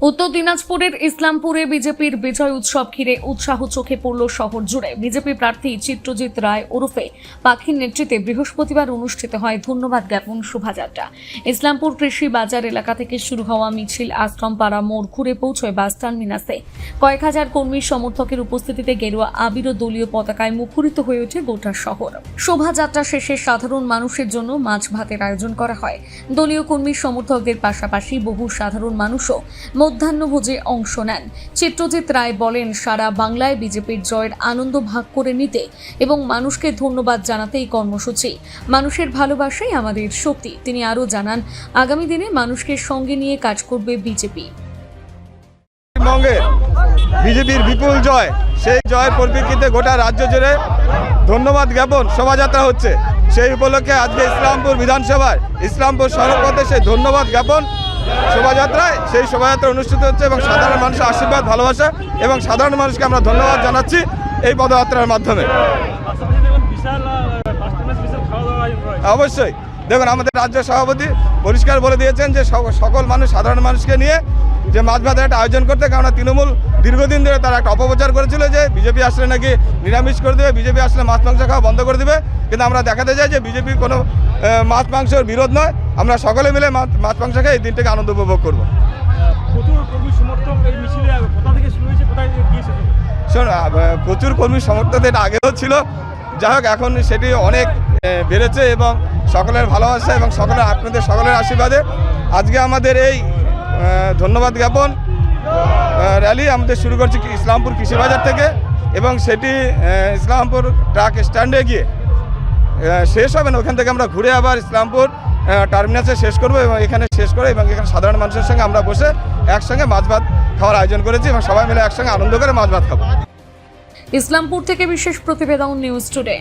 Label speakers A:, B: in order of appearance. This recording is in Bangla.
A: উত্তর দিনাজপুরের ইসলামপুরে বিজেপির বিজয় উৎসব ঘিরে উৎসাহ চোখে পড়ল শহর জুড়ে। বিজেপি প্রার্থী চিত্রজিৎ রায় ওরফে পাখির নেতৃত্বে বৃহস্পতিবার অনুষ্ঠিত হয় ধন্যবাদ জ্ঞাপন শোভাযাত্রা। ইসলামপুর কৃষি বাজার এলাকা থেকে শুরু হওয়া মিছিল আশ্রমপাড়া মোড় ঘুরে পৌঁছয় বাস টার্মিনাসে। কয়েক হাজার কর্মী সমর্থকের উপস্থিতিতে গেরুয়া আবির ও দলীয় পতাকায় মুখরিত হয়ে ওঠে গোটা শহর। শোভাযাত্রা শেষে সাধারণ মানুষের জন্য মাছ ভাতের আয়োজন করা হয়। দলীয় কর্মী সমর্থকদের পাশাপাশি বহু সাধারণ মানুষও মধ্যাহ্নভোজে অংশ নেন। চিত্রজিৎ রায় বলেন, সারা বাংলায় বিজেপির জয়ের আনন্দ ভাগ করে নিতে এবং মানুষকে ধন্যবাদ জানাতে এই কর্মসূচি। মানুষের ভালোবাসাই আমাদের শক্তি। তিনি আরও জানান, আগামী দিনে মানুষকে সঙ্গে নিয়ে কাজ করবে বিজেপি।
B: বিজেপির বিপুল জয়, সেই জয়ের পরিপ্রেক্ষিতে গোটা রাজ্য জুড়ে ধন্যবাদ জ্ঞাপন শোভাযাত্রা হচ্ছে। সেই উপলক্ষে আজকে ইসলামপুর বিধানসভায় ইসলামপুর সড়কপথে সেই ধন্যবাদ জ্ঞাপন শোভাযাত্রায় সেই শোভাযাত্রা অনুষ্ঠিত হচ্ছে এবং সাধারণ মানুষের আশীর্বাদ, ভালোবাসা এবং সাধারণ মানুষকে আমরা ধন্যবাদ জানাচ্ছি এই পদযাত্রার মাধ্যমে। অবশ্যই দেখুন, আমাদের রাজ্য সভাপতি পরিষ্কার বলে দিয়েছেন যে সকল মানুষ, সাধারণ মানুষকে নিয়ে যে মাছ ভাতের একটা আয়োজন করতে, কারণ তৃণমূল দীর্ঘদিন ধরে তারা একটা অপপ্রচার করেছিল যে বিজেপি আসলে নাকি নিরামিষ করে দেবে, বিজেপি আসলে মাছ মাংস খাওয়া বন্ধ করে দেবে। কিন্তু আমরা দেখাতে চাই যে বিজেপি কোনো মাছ মাংসের বিরোধ নয়। আমরা সকলে মিলে মাছ মাংস খেয়ে এই দিনটাকে আনন্দ উপভোগ করবো। প্রচুর কর্মী সমর্থক এটা আগেও ছিল, যাই হোক এখন সেটি অনেক বেড়েছে এবং সকলের ভালোবাসা এবং আপনাদের সকলের আশীর্বাদে আজকে আমাদের এই ধন্যবাদ জ্ঞাপন র্যালি আমাদের শুরু করছি ইসলামপুর কৃষি বাজার থেকে এবং সেটি ইসলামপুর ট্রাক স্ট্যান্ডে গিয়ে শেষ হবে না। ওখান থেকে আমরা ঘুরে আবার ইসলামপুর টার্মিনাসে শেষ করবো এবং এখানে শেষ করে এবং এখানে সাধারণ মানুষের সঙ্গে আমরা বসে একসঙ্গে মাছ ভাত খাওয়ার আয়োজন করেছি এবং সবাই মিলে একসঙ্গে আনন্দ করে মাছ ভাত খাবো।
A: ইসলামপুর থেকে বিশেষ প্রতিবেদন, নিউজ টুডে।